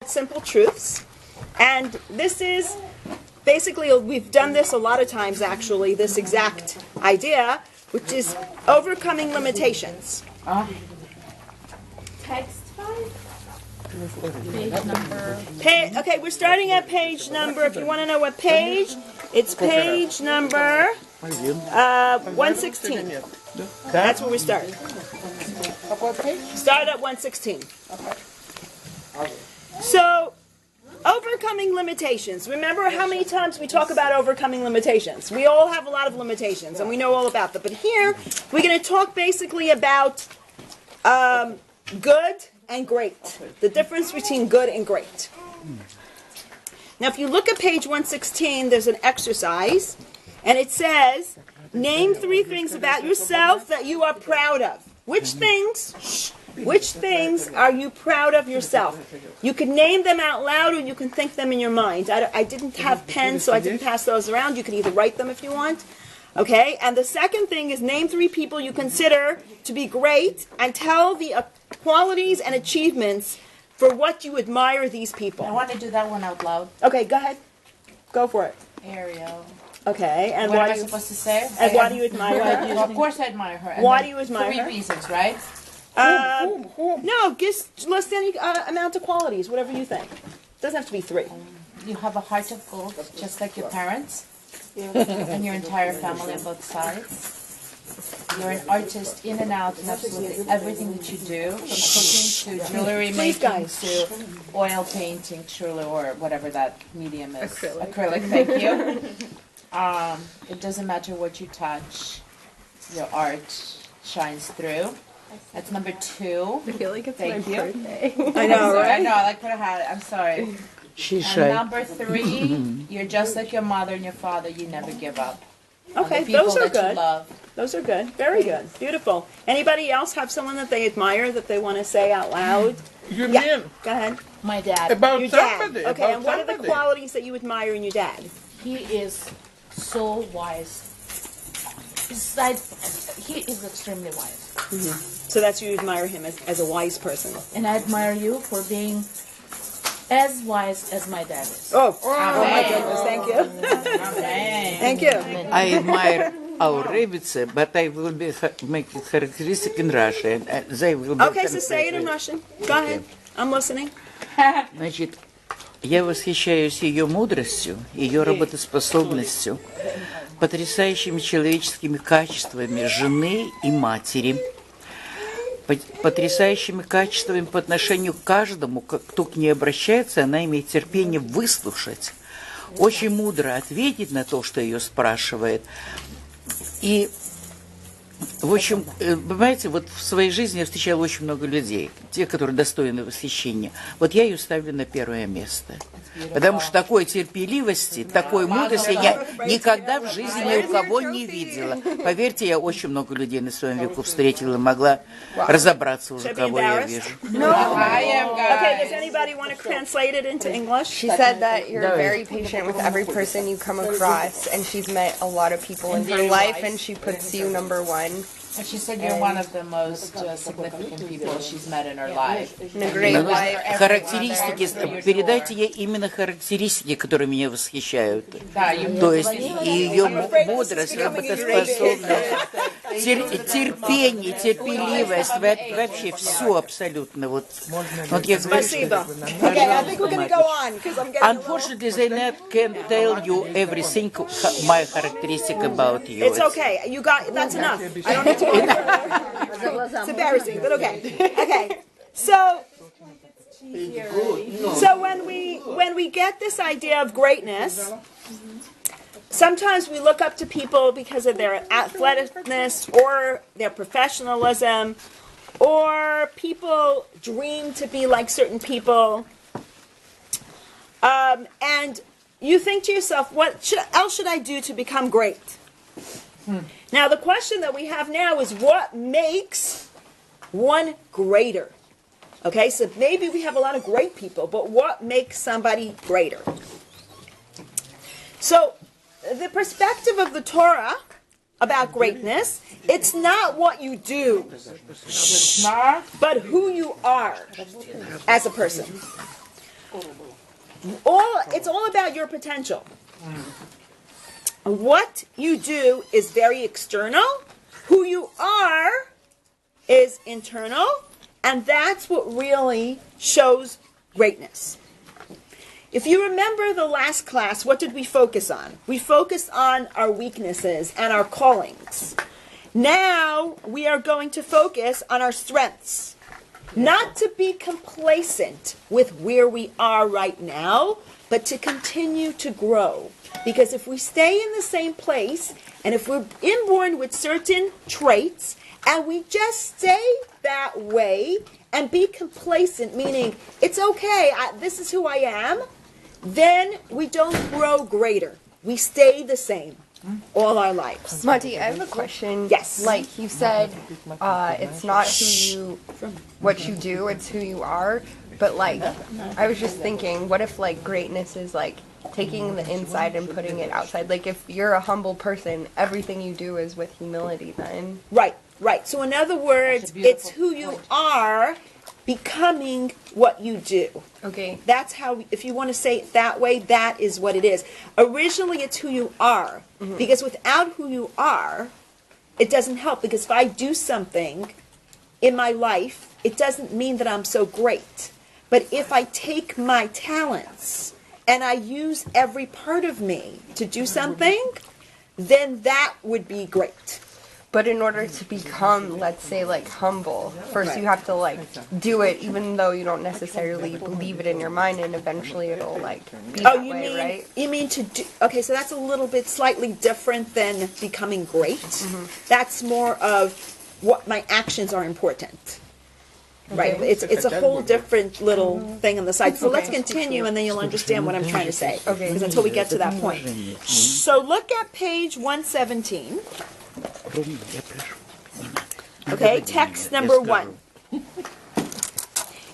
Simple truths. And this is basically, we've done this a lot of times actually, this exact idea, which is overcoming limitations. Text 5? Page number. Okay, we're starting at page number, if you want to know what page, it's page number 116. That's where we start. Start at 116. So, overcoming limitations. Remember how many times we talk about overcoming limitations? We all have a lot of limitations, and we know all about them. But here, we're going to talk basically about good and great. The difference between good and great. Now, if you look at page 116, there's an exercise, and it says, name 3 things about yourself that you are proud of. Which things are you proud of yourself? You can name them out loud or you can think them in your mind. I didn't have pens, so I didn't pass those around. You can either write them if you want. Okay? And the second thing is name 3 people you consider to be great and tell the qualities and achievements for what you admire these people. I want to do that one out loud. Okay, go ahead. Go for it. Ariel. Okay, and What why am I do you, supposed to say? and why do you admire her? Well, of course I admire her. And Why then do you admire 3 her? reasons, right? No, just list any amount of qualities, whatever you think. Doesn't have to be 3. You have a heart of gold, just like your parents. And your entire family on both sides. You're an artist in and out in absolutely everything that you do, from cooking to jewelry making to oil painting, truly, or whatever that medium is. Acrylic, thank you. It doesn't matter what you touch, your art shines through. That's number 2. I feel like it's Thank my you. birthday. I know, I right? know, I like what I had. I'm sorry. She's And shy. number 3, you're just like your mother and your father. You never give up. Okay, On the people those are that you good. love. Those are good. Very good. Beautiful. Anybody else have someone that they admire that they want to say out loud? You Yeah. mean Go ahead. My dad. about Your dad. somebody? Okay, about and what are the somebody. qualities that you admire in your dad? He is so wise. He's like, he is extremely wise. So that's you admire him as a wise person. And I admire you for being as wise as my dad is. Oh my goodness, thank you. Amen. Thank you. I admire our Rebbetzin, but I will be make it characteristic in Russian. They will be Okay, so say it in Russian. Go ahead. I'm listening. Значит, я восхищаюсь ее мудростью, ее работоспособностью, потрясающими человеческими качествами жены и матери, потрясающими качествами по отношению к каждому, кто к ней обращается, она имеет терпение выслушать, очень мудро ответить на то, что ее спрашивает. И, в общем, понимаете, вот в своей жизни я встречала очень много людей, те, которые достойны восхищения. Вот я ее ставлю на первое место. Потому что такой терпеливости, такой мудрости я никогда в жизни ни у кого не видела. Поверьте, я очень много людей на своем веку встретила и могла разобраться уже, кого я вижу. No. Okay, does anybody want to translate it into English? She said that you're very patient with every person you come across, and she's met a lot of people in her life, and she puts you number 1. And she said you're one of the most significant people she's met in her life. And a great wife. Характеристики, передайте ей именно характеристики, которые меня восхищают. То есть ее мудрость, работоспособность, терпение, терпеливость, вообще все абсолютно. Вот я говорю, Спасибо. Okay, I think we're going to go on because I'm getting unfortunately, they not can tell you everything, my characteristic about you. It's okay. You got that's enough. I don't need to go any further. It's embarrassing, but okay. Okay. So when we get this idea of greatness, sometimes we look up to people because of their athleticness or their professionalism, or people dream to be like certain people. And you think to yourself, what else should I do to become great? Now, the question that we have now is what makes one greater? Okay, so maybe we have a lot of great people, but what makes somebody greater? So, the perspective of the Torah about greatness, it's not what you do, but who you are as a person. It's all about your potential. What you do is very external. Who you are is internal. And that's what really shows greatness. If you remember the last class, what did we focus on? We focused on our weaknesses and our callings. Now we are going to focus on our strengths. Not to be complacent with where we are right now, but to continue to grow. Because if we stay in the same place, and if we're inborn with certain traits, and we just stay that way and be complacent, meaning it's okay, this is who I am, then we don't grow greater. We stay the same all our lives. Mattie, I have a question. Yes. Like you said, it's not what you do, it's who you are. But like, I was just thinking, what if like greatness is like taking the inside and putting it outside? Like if you're a humble person, everything you do is with humility then. Right. So in other words, it's who you are becoming what you do. Okay. That's how, if you want to say it that way, that is what it is. Originally, it's who you are. Because without who you are, it doesn't help. Because if I do something in my life, it doesn't mean that I'm so great. But if I take my talents and I use every part of me to do something, then that would be great. But in order to become, let's say, like humble, first you have to like do it, even though you don't necessarily believe it in your mind, and eventually it'll like be that way, right? You mean to do? Okay, so that's a little bit slightly different than becoming great. That's more of what my actions are important. Right, it's a whole different little thing on the side. So let's continue, and then you'll understand what I'm trying to say. Okay. Because until we get to that point. So look at page 117. Okay, text number 1.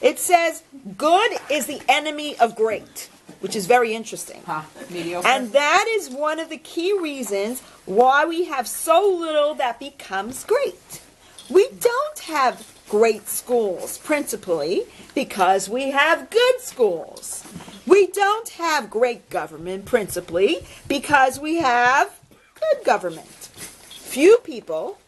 It says, good is the enemy of great, which is very interesting. And that is one of the key reasons why we have so little that becomes great. We don't have great schools, principally because we have good schools. We don't have great government, principally because we have good government. Few people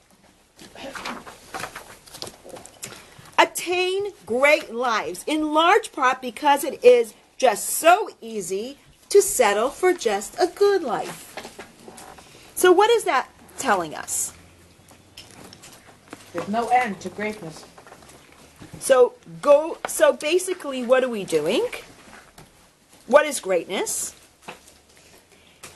attain great lives, in large part because it is just so easy to settle for just a good life. So what is that telling us? There's no end to greatness. So basically, what are we doing? What is greatness?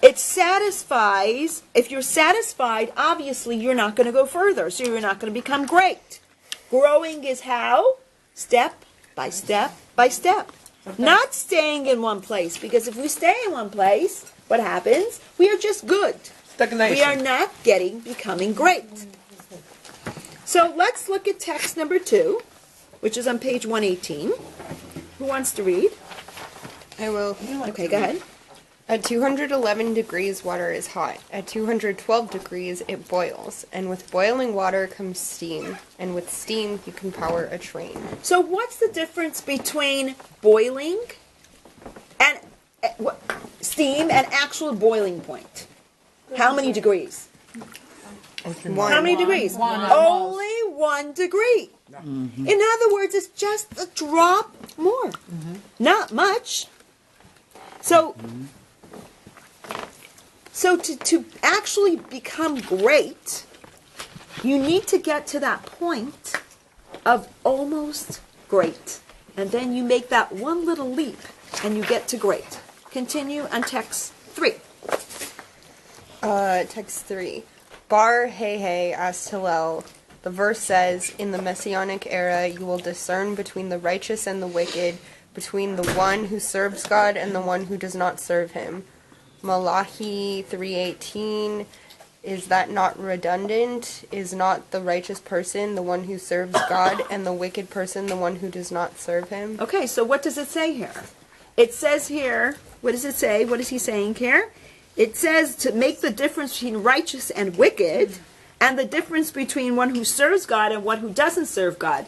It satisfies. If you're satisfied, obviously you're not going to go further, so you're not going to become great. Growing is how? Step by step by step. Not staying in one place, because if we stay in one place, what happens? We are just good. Stagnation. We are not becoming great. So let's look at text number 2, which is on page 118. Who wants to read? I will. Okay, go ahead. At 211 degrees, water is hot. At 212 degrees, it boils. And with boiling water comes steam. And with steam, you can power a train. So what's the difference between boiling and steam and actual boiling point? How many degrees? One. How many degrees? Only 1 degree. In other words, it's just a drop more. Not much. So to actually become great, you need to get to that point of almost great. And then you make that one little leap and you get to great. Continue on text 3. Text 3. Bar hey hey as Hillel. The verse says, in the Messianic era, you will discern between the righteous and the wicked, between the one who serves God and the one who does not serve him. Malachi 3:18, is that not redundant? Is not the righteous person the one who serves God and the wicked person the one who does not serve him? Okay, so what does it say here? It says here, what does it say? What is he saying here? It says to make the difference between righteous and wicked, and the difference between one who serves God and one who doesn't serve God.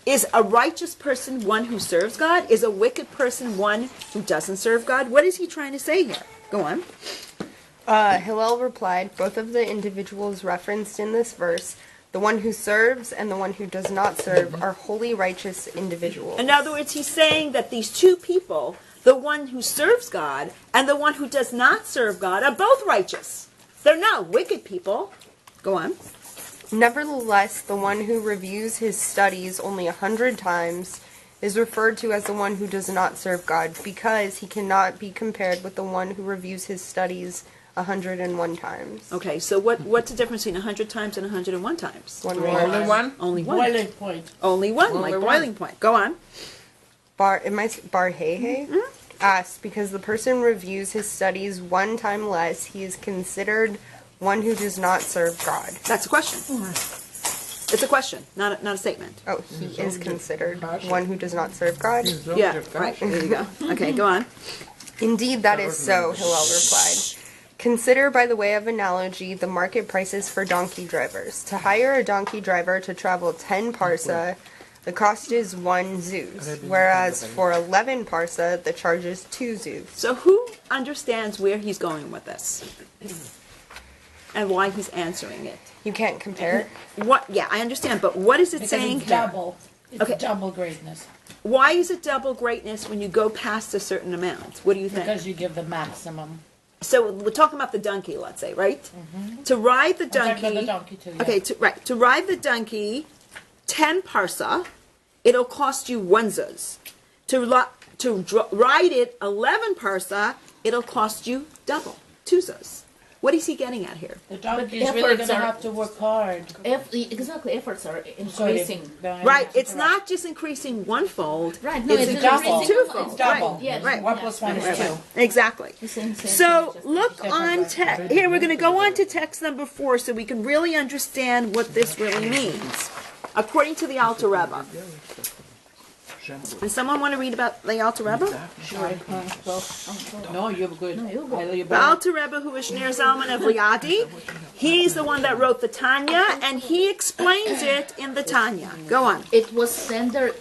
Is a righteous person one who serves God? Is a wicked person one who doesn't serve God? What is he trying to say here? Go on. Hillel replied, both of the individuals referenced in this verse, the one who serves and the one who does not serve, are wholly righteous individuals. In other words, he's saying that these two people, the one who serves God and the one who does not serve God, are both righteous. They're not wicked people. Go on. Nevertheless, the one who reviews his studies only 100 times is referred to as the one who does not serve God, because he cannot be compared with the one who reviews his studies 101 times. Okay, so what's the difference between 100 times and 101 times? One Only more. one? Only one. Boiling point. Only one, Only like one. boiling point. Go on. Bar Hehe asks, because the person reviews his studies one time less, he is considered one who does not serve God. That's a question. It's a question, not a statement. Oh, he is considered one who does not serve God? Yeah, right. There you go. Okay, go on. Indeed, that is so, Hillel replied. Consider, by the way of analogy, the market prices for donkey drivers. To hire a donkey driver to travel 10 parsa, the cost is 1 zuz, whereas for 11 parsa, the charge is 2 zuz. So who understands where he's going with this? And why he's answering it? You can't compare. What? Yeah, I understand, but what is it Because saying it's here? double. It's Okay. double greatness. Why is it double greatness when you go past a certain amount? What do you think? Because you give the maximum. So we're talking about the donkey, let's say, right? To ride the I'm talking about donkey. the donkey too, yeah. Okay, to ride the donkey, 10 parsa, it'll cost you 1 zuz. To ride it 11 parsa, it'll cost you double, 2 zuz. What is he getting at here? The donkey But is really efforts going to are- have to work hard. Exactly, efforts are Sorry, increasing. don't Right, have to it's not just increasing one-fold. Right, no, it's it's increasing double. twofold. It's double. Right, Yes. right. 1 plus 1 is 2. Exactly. Same So thing, just look on text. Here, we're going to go on to text number 4 so we can really understand what this really means. According to the Alter Rebbe. Does someone want to read about the Alter Rebbe? No, you're good. you're good. You're The better. Alter Rebbe, who is Shneur Zalman of Liadi, he's the one that wrote the Tanya, and he explains it in the Tanya. Go on. It was standard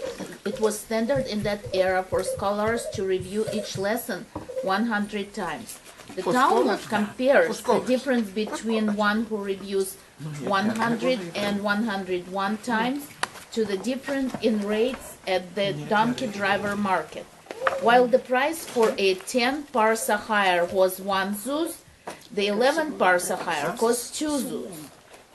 in that era for scholars to review each lesson 100 times. The Talmud compares the difference between one who reviews 100 and 101 times to the difference in rates at the donkey driver market. While the price for a 10 parsa hire was 1 zuz, the 11 parsa hire cost 2 zuz,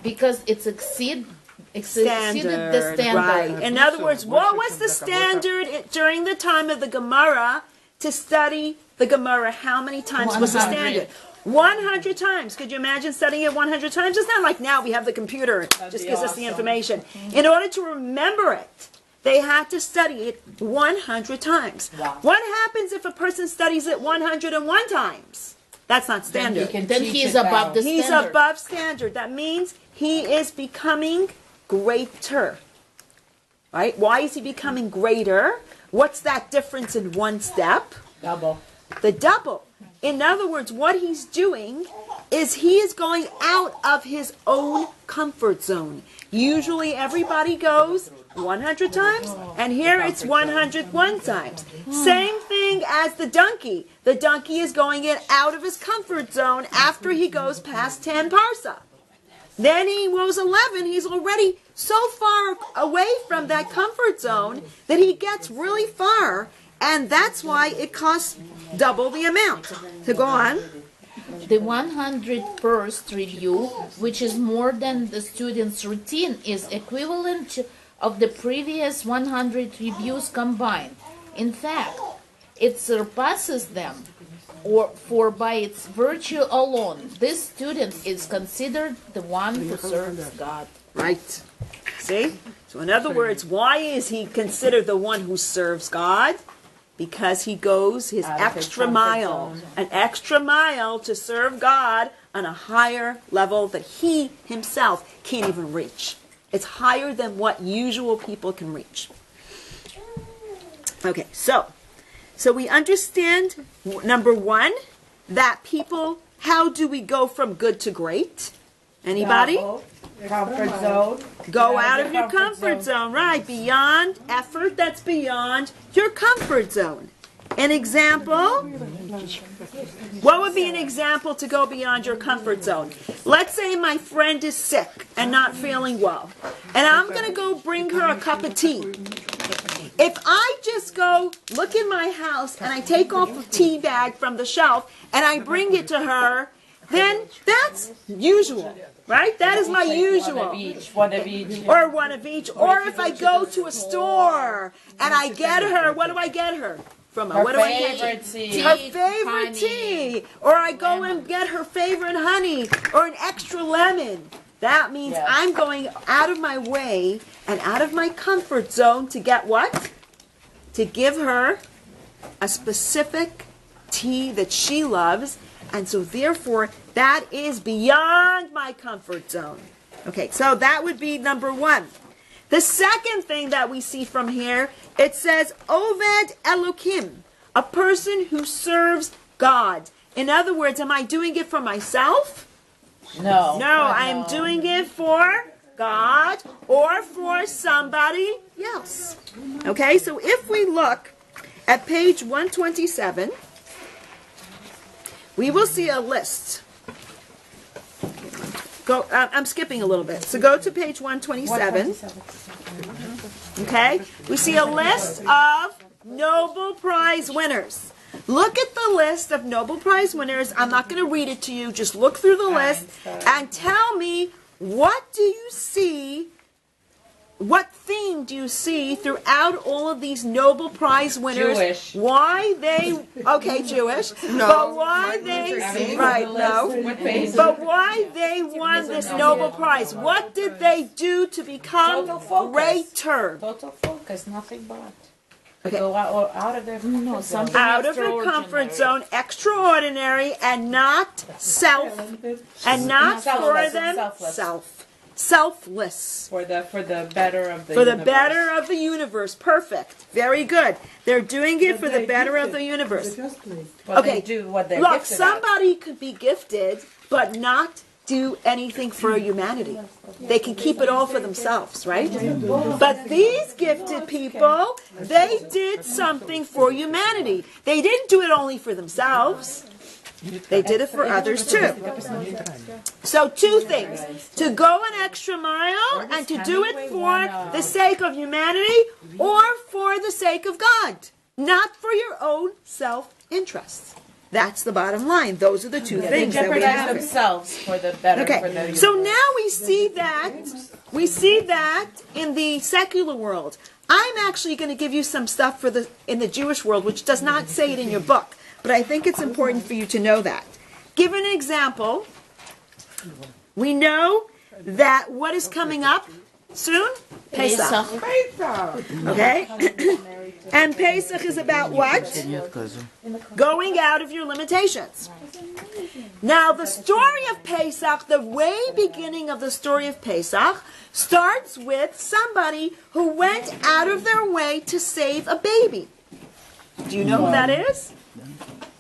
because it exceeded the standard. Right. In other words, what was the standard during the time of the Gemara to study the Gemara? How many times was the 100. standard? 100 times. Could you imagine studying it 100 times? It's not like now we have the computer. It just be gives us the awesome. information. In order to remember it, they had to study it 100 times. Wow. What happens if a person studies it 101 times? That's not Then you standard. can Then teach he is it above now. the He's standard. above standard. That means he is becoming greater. Right? Why is he becoming greater? What's that difference in one step? Double. The double. In other words, what he's doing is he is going out of his own comfort zone. Usually everybody goes 100 times, and here it's 101 times. Same thing as the donkey. The donkey is going in out of his comfort zone after he goes past 10 parsa. Then he goes 11, he's already so far away from that comfort zone that he gets really far, and that's why it costs double the amount. To go on. The 101st review, which is more than the student's routine, is equivalent of the previous 100 reviews combined. In fact, it surpasses them, for by its virtue alone, this student is considered the one who serves God. Right. See? So in other words, why is he considered the one who serves God? Because he goes his Out of his extra comfort mile, zone. an extra mile to serve God on a higher level that he himself can't even reach. It's higher than what usual people can reach. Okay, so we understand, number one, that people, how do we go from good to great? Anybody? Double. Comfort zone. Go out of your comfort zone, right? Beyond effort, that's beyond your comfort zone. An example? What would be an example to go beyond your comfort zone? Let's say my friend is sick and not feeling well, and I'm going to go bring her a cup of tea. If I just go look in my house and I take off the tea bag from the shelf and I bring it to her, then that's usual, right? That is my usual. One of each. Or one of each. Or if I go to a store and I get her, what do I get her? From a, what do I get Favorite tea. her favorite tea, or I go and get her favorite honey, or an extra lemon. That means Yes. I'm going out of my way and out of my comfort zone to get what? To give her a specific tea that she loves, and so therefore that is beyond my comfort zone. Okay, so that would be number one. The second thing that we see from here, it says, Oved Elokim, a person who serves God. In other words, am I doing it for myself? No. No, I'm doing it for God or for somebody else. Okay, so if we look at page 127, we will see a list. I'm skipping a little bit. So go to page 127. Okay? We see a list of Nobel Prize winners. Look at the list of Nobel Prize winners. I'm not going to read it to you. Just look through the list and tell me, what do you see, what theme do you see throughout all of these Nobel Prize winners? Jewish. Why they, okay, Jewish. No. But why they, right, no. But why they won this Nobel Prize? What did they do to become Total focus. greater? Total focus, nothing but. Okay. Go out of their comfort zone. Out of the comfort zone, extraordinary, and not self, and not for them, selfless. For the better of the For the universe. better of the universe. Perfect. Very good. They're doing it for the better of the universe. Well, Okay. they do what they're Look, gifted at. somebody could be gifted, but not do anything for humanity. They can keep it all for themselves, right? But these gifted people, they did something for humanity. They didn't do it only for themselves. They did it for others too. So two things. To go an extra mile and to do it for the sake of humanity or for the sake of God. Not for your own self-interest. That's the bottom line. Those are the two They things that we jeopardize have. themselves for the better. For the Okay, universe. so now we see that in the secular world. I'm actually going to give you some stuff in the Jewish world, which does not say it in your book, but I think it's important for you to know that. Give an example. We know that what is coming up soon? Pesach. Okay? And Pesach is about what? Going out of your limitations. Now, the story of Pesach, the way beginning of the story of Pesach, starts with somebody who went out of their way to save a baby. Do you know who that is?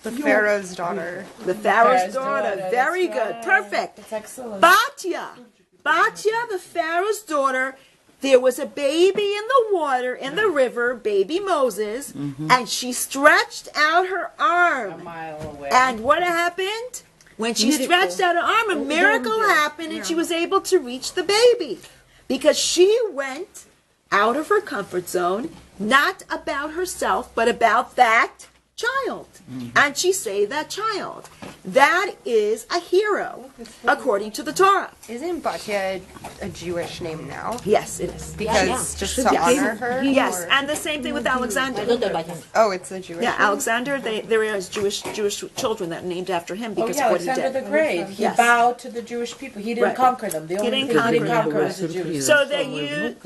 The Pharaoh's daughter. The Pharaoh's Pharaoh's daughter. daughter, Very that's good. right. Perfect. That's excellent. Batya, the Pharaoh's daughter, there was a baby in the water, in the river, baby Moses, and she stretched out her arm. A mile away. And what happened? When she stretched out her arm, a miracle happened and she was able to reach the baby. Because she went out of her comfort zone, not about herself, but about that child. And she saved that child. That is a hero, according to the Torah. Isn't Batya a Jewish name now? Yes, it is. Because just to honor her? Yes, Or- and the same thing with Alexander. Oh, it's a Jewish Yeah, name? Alexander, there is Jewish children that are named after him Oh because yeah, of what he Alexander did. the Great. He Yes. bowed to the Jewish people. He didn't Right. conquer them. The only didn't thing he didn't conquer conquer was the Jews. So they name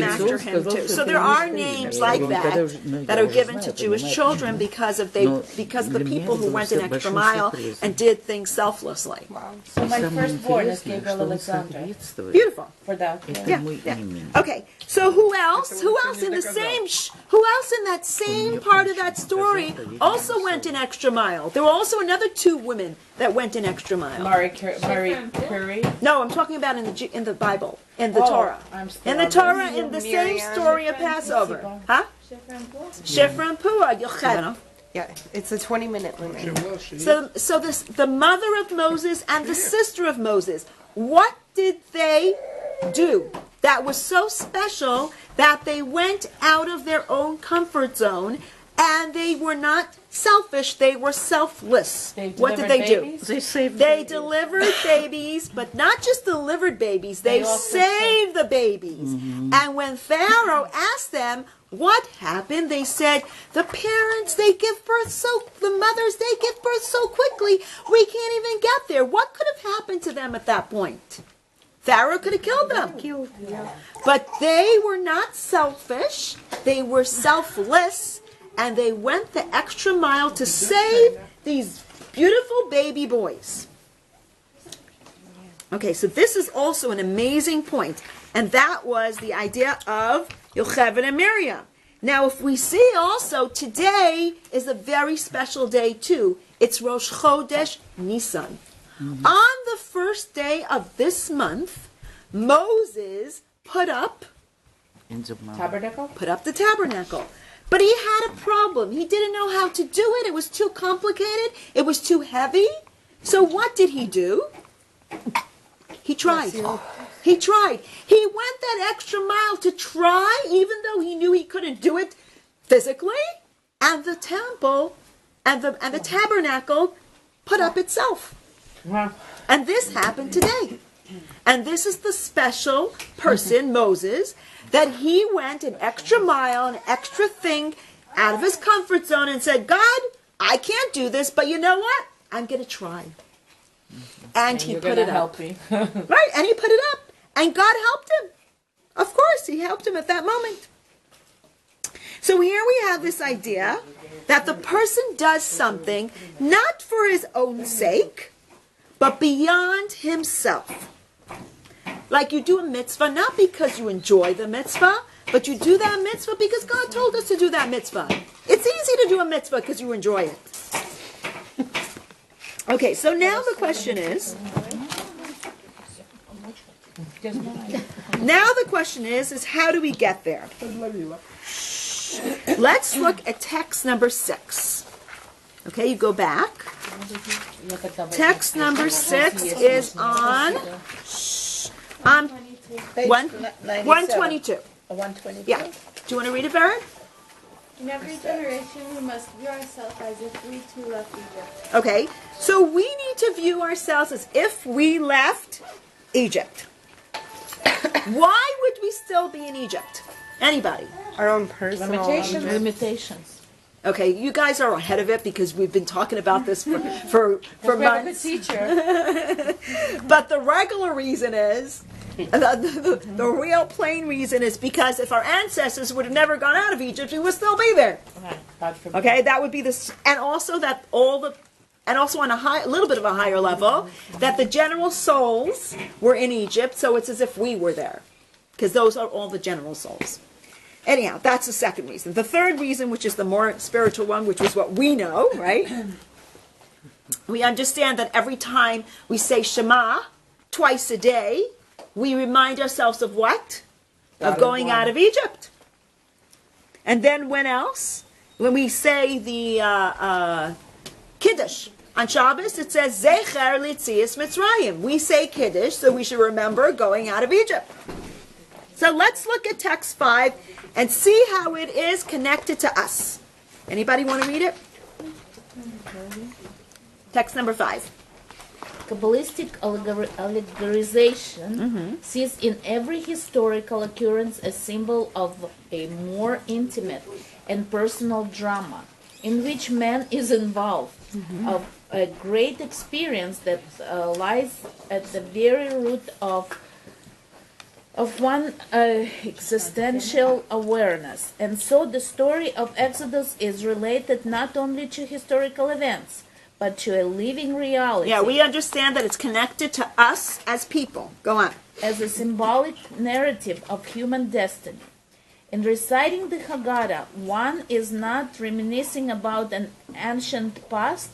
after him too. So there are names like that are given to to Jewish children because of the people who went an extra mile and did things selflessly. Wow. So my firstborn is Gabriel Alexander. Beautiful. For that. Yeah, yeah. Okay, so who else? Who else in the same? Who else in that same part of that story also went an extra mile? There were also another 2 women that went an extra mile. Marie Curie. No, I'm talking about in the Bible, in the Torah. In the Torah, in the same story of Passover. Huh? Shifra and Puah, Yocheved. Yeah, it's a 20-minute limit. So the mother of Moses and the sister of Moses, what did they do that was so special that they went out of their own comfort zone and they were not selfish, they were selfless? What did they do? They delivered babies, but not just delivered babies, they saved the babies. And when Pharaoh asked them what happened, they said, the parents, the mothers, they give birth so quickly, we can't even get there. What could have happened to them at that point? Pharaoh could have killed them. But they were not selfish, they were selfless, and they went the extra mile to save these beautiful baby boys. Okay, so this is also an amazing point, and that was the idea of Yocheved and Miriam. Now, if we see also, today is a very special day too. It's Rosh Chodesh Nisan. On the first day of this month, Moses put up the tabernacle. But he had a problem. He didn't know how to do it. It was too complicated. It was too heavy. So what did he do? He tried. He tried. He went that extra mile to try, even though he knew he couldn't do it physically. And the temple and the tabernacle put up itself. Wow. And this happened today. And this is the special person, Moses, that he went an extra mile, an extra thing out of his comfort zone and said, God, I can't do this, but you know what? I'm going to try. And he put it up. Right, and he put it up. And God helped him. Of course, he helped him at that moment. So here we have this idea that the person does something not for his own sake, but beyond himself. Like you do a mitzvah, not because you enjoy the mitzvah, but you do that mitzvah because God told us to do that mitzvah. It's easy to do a mitzvah because you enjoy it. Okay, so now the question is, how do we get there? Let's look at text number 6. Okay, you go back. Text number 6 is on 122. 122. Yeah. Do you want to read it, Baron? In every generation, we must view ourselves as if we too left Egypt. Okay, so we need to view ourselves as if we left Egypt. Why would we still be in Egypt? Anybody? Our own personal Limitations. Okay, you guys are ahead of it because we've been talking about this for months. Teacher. But the regular reason is, the real plain reason is because if our ancestors would have never gone out of Egypt, we would still be there. Okay, that would be this, and also that and also on a little bit of a higher level, that the general souls were in Egypt, so it's as if we were there, because those are all the general souls. Anyhow, that's the second reason. The third reason, which is the more spiritual one, which is what we know, right? We understand that every time we say Shema, twice a day, we remind ourselves of what? Of going out of Egypt. And then when else? When we say the Kiddush on Shabbos, it says Zecher Litzias Mitzrayim. We say Kiddush, so we should remember going out of Egypt. So let's look at text 5 and see how it is connected to us. Anybody want to read it? Text number 5. Kabbalistic allegorization sees in every historical occurrence a symbol of a more intimate and personal drama in which man is involved, of a great experience that lies at the very root of existential awareness. And so the story of Exodus is related not only to historical events, but to a living reality. Yeah, we understand that it's connected to us as people. Go on. As a symbolic narrative of human destiny. In reciting the Haggadah, one is not reminiscing about an ancient past,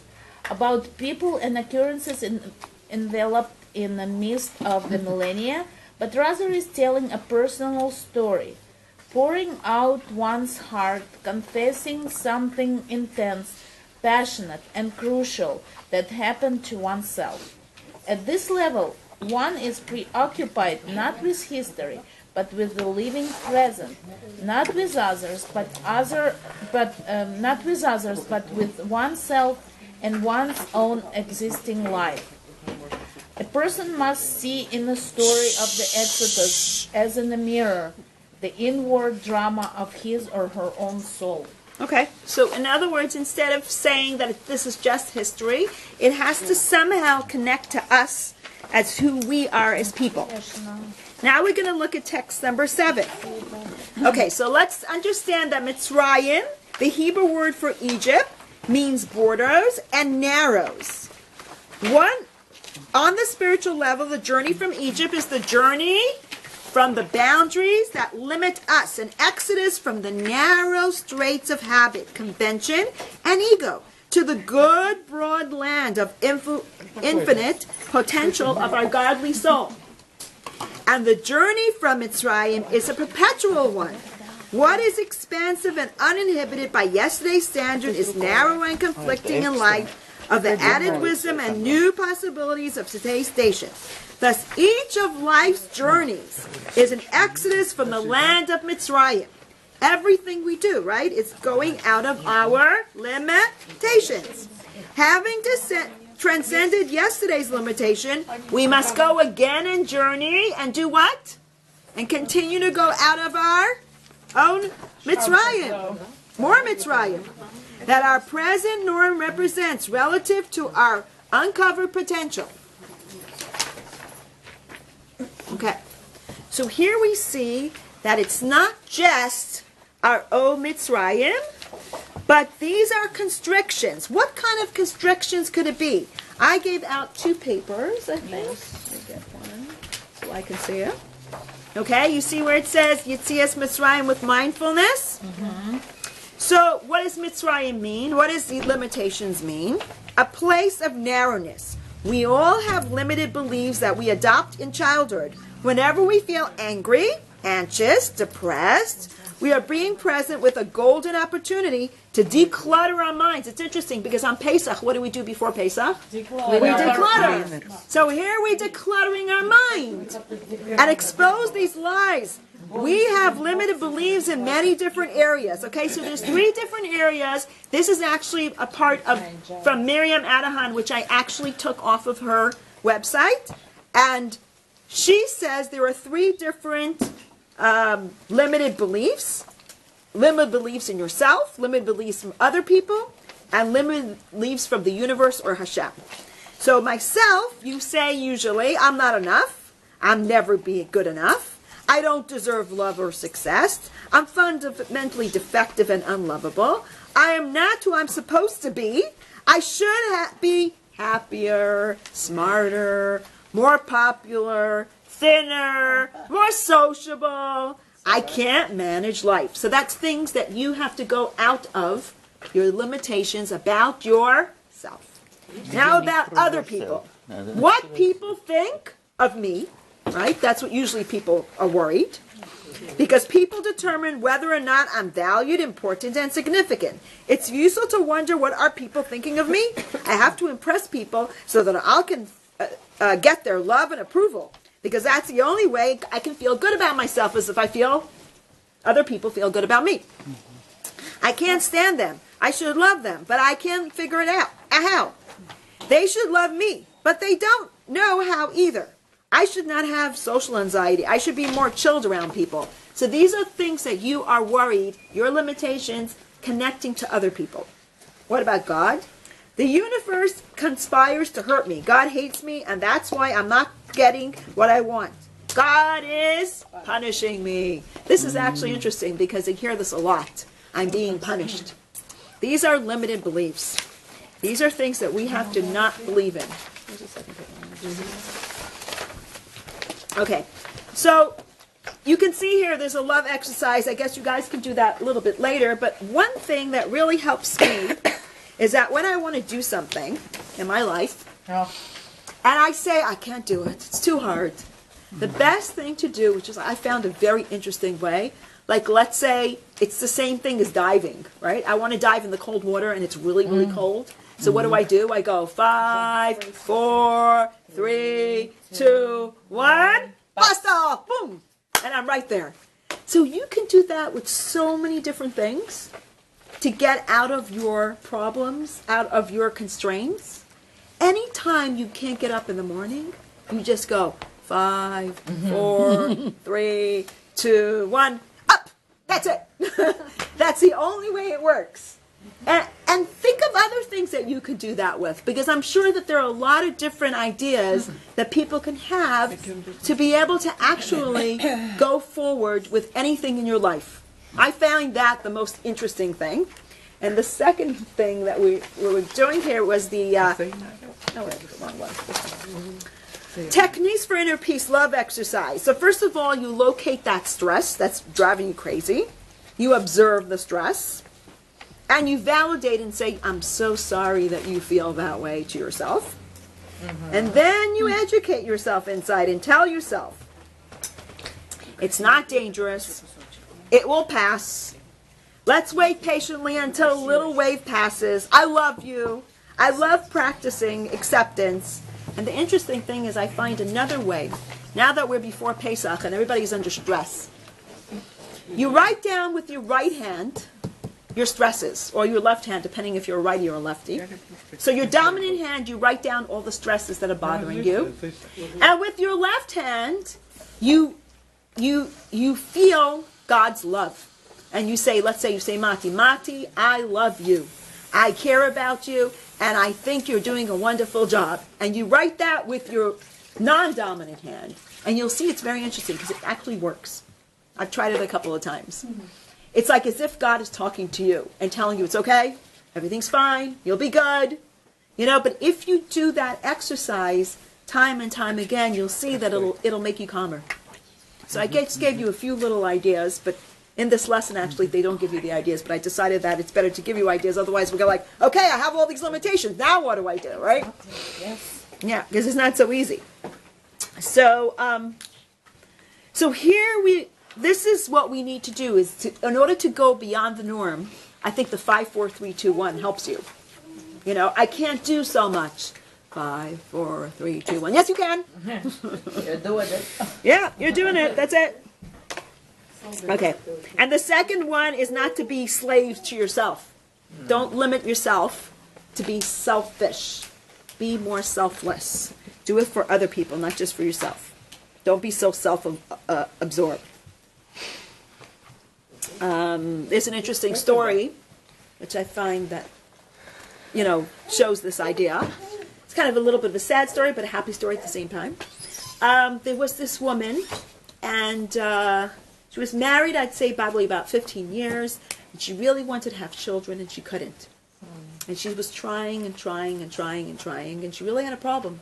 about people and occurrences enveloped in the mist of the millennia, but rather is telling a personal story, pouring out one's heart, confessing something intense, passionate, and crucial that happened to oneself. At this level, one is preoccupied not with history, but with the living present, not with others, but with oneself and one's own existing life. A person must see in the story of the Exodus, as in a mirror, the inward drama of his or her own soul. Okay, so in other words, instead of saying that this is just history, it has to somehow connect to us as who we are as people. Now we're going to look at text number 7. Okay, so let's understand that Mitzrayim, the Hebrew word for Egypt, means borders and narrows. On the spiritual level, the journey from Egypt is the journey from the boundaries that limit us, an exodus from the narrow straits of habit, convention, and ego, to the good, broad land of infinite potential of our godly soul. And the journey from Mitzrayim is a perpetual one. What is expansive and uninhibited by yesterday's standard is narrow and conflicting in light of the added wisdom and new possibilities of today's station. Thus, each of life's journeys is an exodus from the land of Mitzrayim. Everything we do, right, is going out of our limitations. Having transcended yesterday's limitation, we must go again and journey and do what? And continue to go out of our own Mitzrayim. More Mitzrayim. That our present norm represents relative to our uncovered potential. Okay, so here we see that it's not just our own Mitzrayim, but these are constrictions. What kind of constrictions could it be? I gave out 2 papers, I think. Let me get one so I can see it. Okay, you see where it says Yetzias Mitzrayim with mindfulness? Mm-hmm. So what does Mitzrayim mean? What does the limitations mean? A place of narrowness. We all have limited beliefs that we adopt in childhood. Whenever we feel angry, anxious, depressed, we are being present with a golden opportunity to declutter our minds. It's interesting because on Pesach, what do we do before Pesach? We declutter. So here we're decluttering our mind and expose these lies. We have limited beliefs in many different areas. Okay, so there's 3 different areas. This is actually a part of from Miriam Adahan, which I actually took off of her website. And she says there are 3 different limited beliefs. Limited beliefs in yourself, limited beliefs from other people, and limited beliefs from the universe or Hashem. So myself, you say usually, I'm not enough. I'm never being good enough. I don't deserve love or success. I'm fundamentally defective and unlovable. I am not who I'm supposed to be. I should be happier, smarter, more popular, thinner, more sociable. I can't manage life. So that's things that you have to go out of, your limitations about yourself. Now about other people. What people think of me, right? That's what usually people are worried. Because people determine whether or not I'm valued, important, and significant. It's useful to wonder what are people thinking of me. I have to impress people so that I can get their love and approval. Because that's the only way I can feel good about myself, is if I feel other people feel good about me. I can't stand them. I should love them, but I can't figure it out. How? They should love me, but they don't know how either. I should not have social anxiety. I should be more chilled around people. So these are things that you are worried, your limitations, connecting to other people. What about God? The universe conspires to hurt me. God hates me, and that's why I'm not getting what I want. God is punishing me. This is actually interesting because I hear this a lot. I'm being punished. These are limited beliefs. These are things that we have to not believe in. Okay, so you can see here there's a love exercise. I guess you guys can do that a little bit later, but one thing that really helps me is that when I want to do something in my life, and I say, I can't do it, it's too hard. The best thing to do, which is I found a very interesting way, like let's say it's the same thing as diving, right? I want to dive in the cold water and it's really, really cold. So what do? I go 5, 4, 3, 2, 1, blast off, boom, and I'm right there. So you can do that with so many different things to get out of your problems, out of your constraints. Anytime you can't get up in the morning, you just go 5, 4, 3, 2, 1, up. That's it. That's the only way it works. And think of other things that you could do that with, because I'm sure that there are a lot of different ideas that people can have to be able to actually go forward with anything in your life. I found that the most interesting thing. And the second thing that we were doing here was the techniques for inner peace, love exercise. So first of all, you locate that stress that's driving you crazy. You observe the stress. And you validate and say, I'm so sorry that you feel that way to yourself. And then you educate yourself inside and tell yourself, it's not dangerous. It will pass. Let's wait patiently until a little wave passes. I love you. I love practicing acceptance. And the interesting thing is I find another way. Now that we're before Pesach and everybody's under stress, you write down with your right hand your stresses, or your left hand, depending if you're a righty or a lefty. So your dominant hand, you write down all the stresses that are bothering you. And with your left hand, you feel God's love. And you say, let's say you say, Mattie, I love you. I care about you, and I think you're doing a wonderful job. And you write that with your non-dominant hand. And you'll see it's very interesting because it actually works. I've tried it a couple of times. It's like as if God is talking to you and telling you it's okay, everything's fine, you'll be good. But if you do that exercise time and time again, you'll see that it'll make you calmer. So I just gave you a few little ideas, but in this lesson, actually, they don't give you the ideas, but I decided that it's better to give you ideas, otherwise we'll go like, okay, I have all these limitations, now what do I do, right? Yes. Yeah, because it's not so easy. So, this is what we need to do, in order to go beyond the norm, I think the 5, 4, 3, 2, 1 helps you. I can't do so much. 5, 4, 3, 2, 1. Yes, you can. You're doing it. Yeah, you're doing it. That's it. Okay. And the second one is not to be slaves to yourself. Don't limit yourself to be selfish. Be more selfless. Do it for other people, not just for yourself. Don't be so self-absorbed. There's an interesting story, which I find that, shows this idea. It's kind of a little bit of a sad story, but a happy story at the same time. There was this woman, and she was married, I'd say, probably about 15 years, and she really wanted to have children, and she couldn't. And she was trying and trying and trying and trying, and she really had a problem.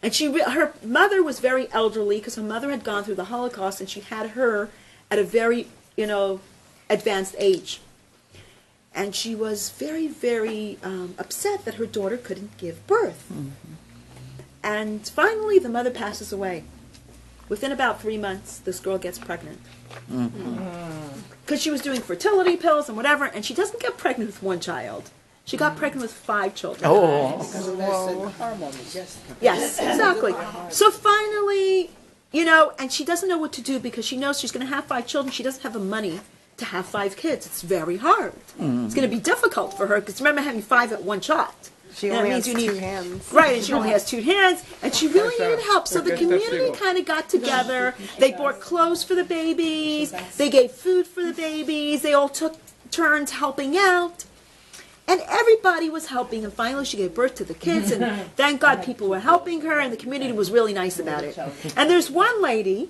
And her mother was very elderly, because her mother had gone through the Holocaust, and she had her at a very, advanced age. And she was very, very upset that her daughter couldn't give birth. And finally, the mother passes away. Within about 3 months, this girl gets pregnant. Because she was doing fertility pills and whatever, and she doesn't get pregnant with one child. She got pregnant with 5 children. Yes, exactly. So finally, and she doesn't know what to do because she knows she's going to have 5 children. She doesn't have the money to have 5 kids. It's very hard. It's going to be difficult for her because remember having 5 at one shot. She only has 2 hands. Right, and she only has 2 hands, and she really needed help. So the community kind of got together. They bought clothes for the babies. They gave food for the babies. They all took turns helping out. And everybody was helping, and finally she gave birth to the kids, and thank God people were helping her, and the community was really nice about it. And there's one lady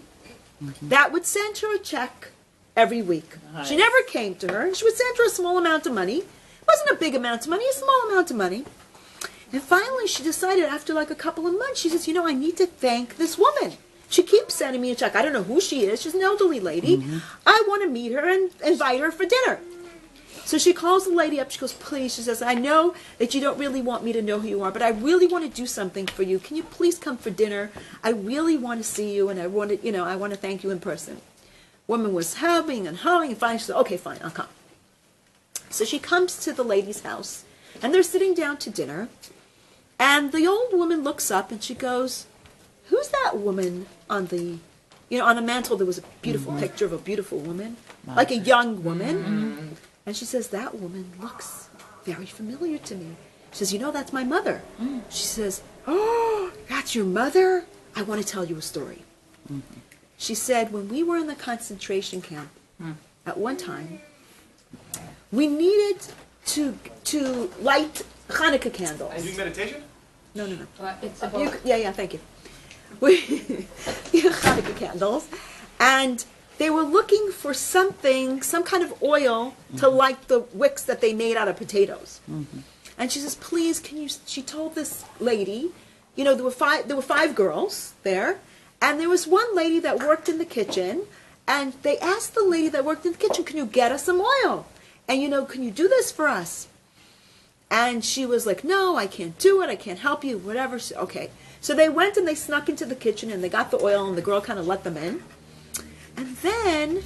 that would send her a check every week. She never came to her. She would send her a small amount of money. It wasn't a big amount of money, a small amount of money. And finally she decided after like a couple of months, she says, I need to thank this woman. She keeps sending me a check. I don't know who she is. She's an elderly lady. I want to meet her and invite her for dinner. So she calls the lady up. She goes, please, she says, I know that you don't really want me to know who you are, but I really want to do something for you. Can you please come for dinner? I really want to see you, and I want to thank you in person. Woman was humming and hawing, and finally she said, okay, fine, I'll come. So she comes to the lady's house, and they're sitting down to dinner, and the old woman looks up, and she goes, who's that woman on the, on the mantle there was a beautiful picture of a beautiful woman, like a young woman. And she says, that woman looks very familiar to me. She says, that's my mother. She says, oh, that's your mother? I want to tell you a story. She said, when we were in the concentration camp, at one time, we needed to light Hanukkah candles. And doing meditation? No. It's a book. Thank you. Hanukkah candles. And they were looking for some kind of oil to light the wicks that they made out of potatoes. And she says, please, she told this lady, there were five girls there, and there was one lady that worked in the kitchen, and they asked the lady that worked in the kitchen, can you get us some oil? And, can you do this for us? And she was like, no, I can't do it, I can't help you, whatever. Okay. So they went and they snuck into the kitchen, and they got the oil, and the girl kind of let them in. And then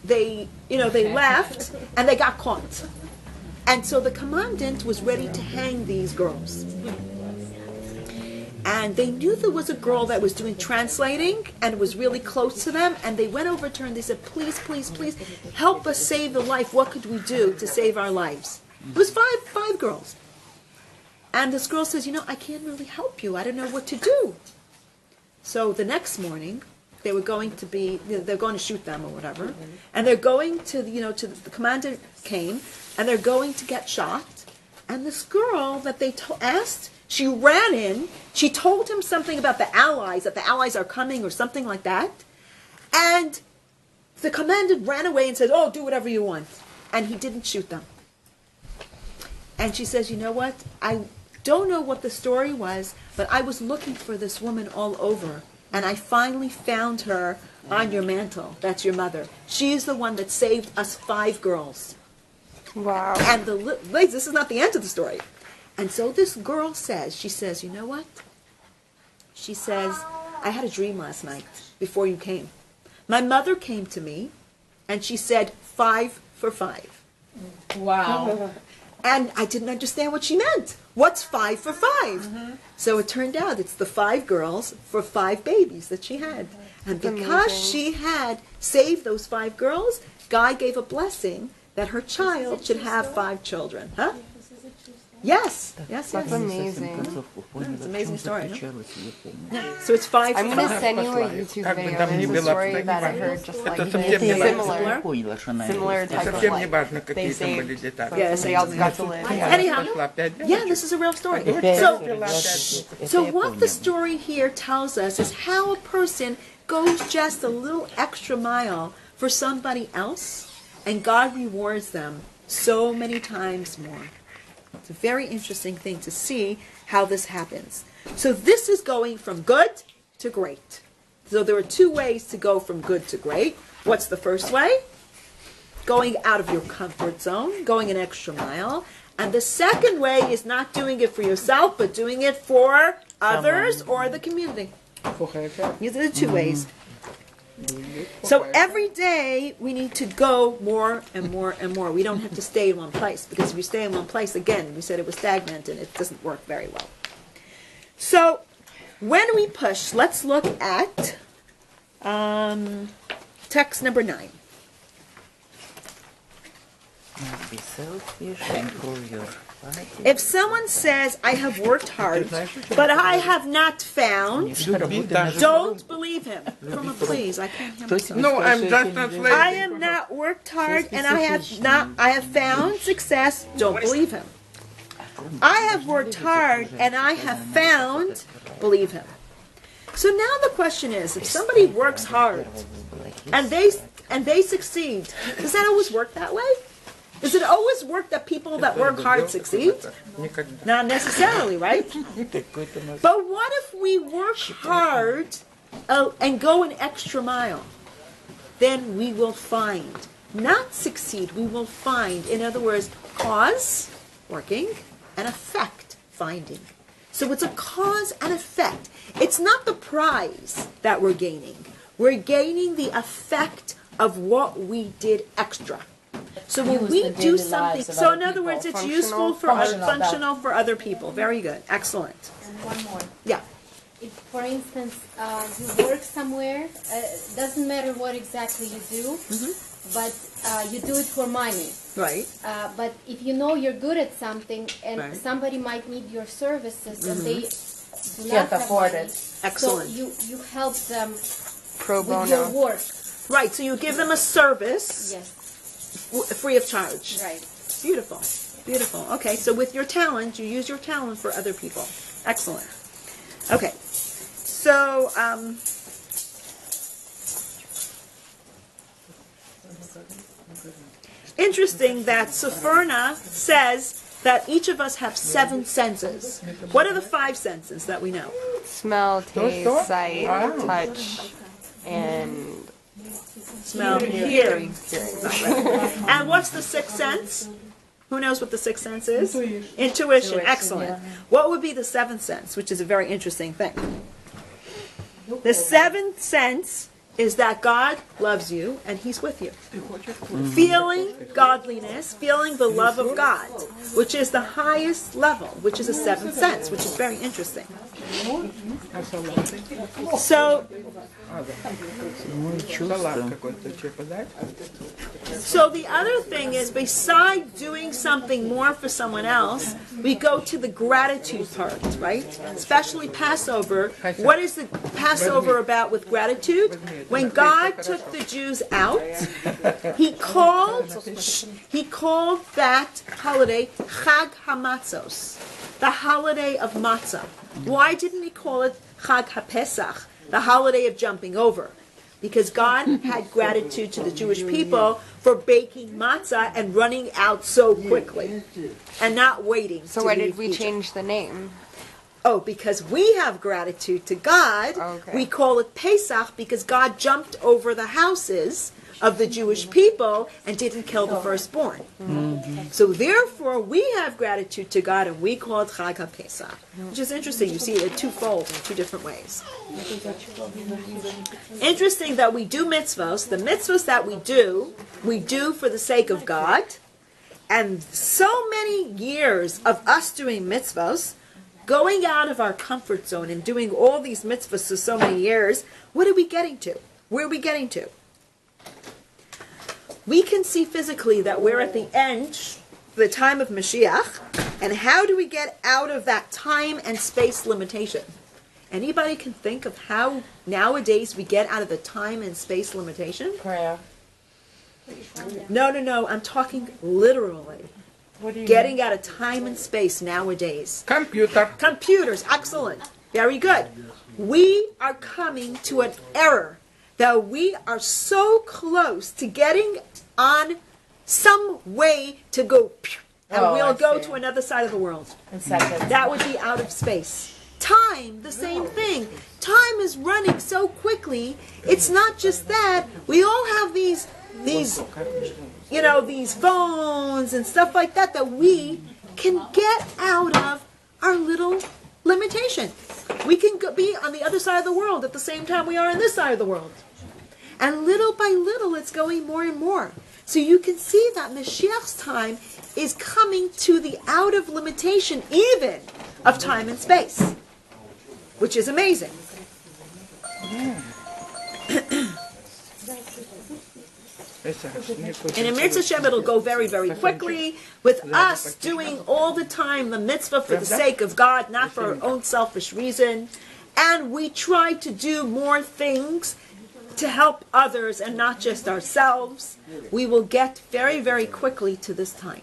they left, and they got caught. And so the commandant was ready to hang these girls. And they knew there was a girl that was doing translating and was really close to them. And they went over to her and they said, please, please, please, help us save a life. What could we do to save our lives? It was five girls. And this girl says, I can't really help you. I don't know what to do. So the next morning, they were going to they're going to shoot them or whatever. And they're going to, the commandant came, and they're going to get shot. And this girl that they asked, she ran in, she told him something about the Allies, that the Allies are coming or something like that. And the commandant ran away and said, oh, do whatever you want. And he didn't shoot them. And she says, you know what? I don't know what the story was, but I was looking for this woman all over. And I finally found her on your mantle. That's your mother. She is the one that saved us 5 girls. Wow. And ladies, this is not the end of the story. And so this girl says, she says, you know what? She says, I had a dream last night before you came. My mother came to me, and she said, 5 for 5. Wow. And I didn't understand what she meant. What's 5 for 5? So it turned out it's the 5 girls for 5 babies that she had. And because she had saved those 5 girls, God gave a blessing that her child should have 5 children. Huh? Yes. Yes. That's amazing. It's an amazing story. No? So it's 5 for 5. I'm going to send you a YouTube video. There's a story that I heard just like this. Similar type of life. They saved so somebody else got to live. Anyhow, this is a real story. So what the story here tells us is how a person goes just a little extra mile for somebody else, and God rewards them so many times more. It's a very interesting thing to see how this happens. So this is going from good to great. So there are 2 ways to go from good to great. What's the first way? Going out of your comfort zone, going an extra mile. And the second way is not doing it for yourself, but doing it for others or the community. These are the 2 ways. So every day we need to go more and more and more. We don't have to stay in one place, because if you stay in one place, again, we said it was stagnant and it doesn't work very well. So when we push, let's look at text number 9. Be selfish, improve your life. If someone says, I have worked hard, but I have not found, don't believe him. Come on, please, I can't hear myself. No, I'm just translating. I have not worked hard and I have found success, don't believe him. I have worked hard and I have found, believe him. So now the question is, if somebody works hard and they succeed, does that always work that way? Does it always work that people that work hard succeed? Not necessarily, right? But what if we work hard and go an extra mile? Then we will find, not succeed, we will find, in other words, cause, working, and effect, finding. So it's a cause and effect. It's not the prize that we're gaining. We're gaining the effect of what we did extra. So when Use we the do daily something, lives of so other in other people. words, it's Functional. useful for functional for other people. Very good, excellent. And one more. Yeah. If, for instance, you work somewhere, doesn't matter what exactly you do, but you do it for money. Right. But if you know you're good at something and Right. somebody might need your services and they do Can't not have afford money, it. Excellent. so you help them Pro with your bono. work. Right. So you give them a service Yes, free of charge. right. Beautiful. Beautiful. Okay. So with your talent, you use your talent for other people. Excellent. Okay. So interesting that Sephirna says that each of us have 7 senses. What are the 5 senses that we know? Smell, taste, sight, touch, and Smell, hearing. And what's the 6th sense? Who knows what the 6th sense is? Intuition. Excellent. What would be the 7th sense, which is a very interesting thing? The 7th sense is that God loves you and He's with you. Feeling godliness, feeling the love of God, which is the highest level, which is a 7th sense, which is very interesting. So the other thing is, besides doing something more for someone else, we go to the gratitude part, right? Especially Passover. What is the Passover about with gratitude? When God took the Jews out, He called that holiday Chag HaMatzos, the holiday of matzah. Why didn't He call it Chag HaPesach, the holiday of jumping over? Because God had gratitude to the Jewish people for baking matzah and running out so quickly and not waiting. so to why leave did we Egypt. change the name? Oh, because we have gratitude to God. Okay. We call it Pesach because God jumped over the houses of the Jewish people and didn't kill the firstborn. So therefore, we have gratitude to God and we call it Chag HaPesach, which is interesting. You see it twofold in 2 different ways. Interesting that we do mitzvos. The mitzvos that we do for the sake of God. And so many years of us doing mitzvos, going out of our comfort zone and doing all these mitzvahs for so many years, what are we getting to? Where are we getting to? We can see physically that we're at the end, the time of Mashiach, and how do we get out of that time and space limitation? Anybody can think of how nowadays we get out of the time and space limitation? Prayer. No, I'm talking literally. What do you Getting out of time and space nowadays. Computer. Computers, excellent. Very good. We are coming to an era that we are so close to getting on some way to go, and Oh, we'll I go see. to another side of the world. In seconds. That would be out of space. Time, the same thing. Time is running so quickly. It's not just that. We all have these phones and stuff like that that we can get out of our little limitation. We can be on the other side of the world at the same time we are on this side of the world. And little by little, it's going more and more. So you can see that Mashiach's time is coming to the out of limitation even of time and space, which is amazing. And in Mitzvah Shem, it'll go very, very quickly with us doing all the time the mitzvah for the sake of God, not for our own selfish reason. And we try to do more things to help others and not just ourselves. We will get very, very quickly to this time.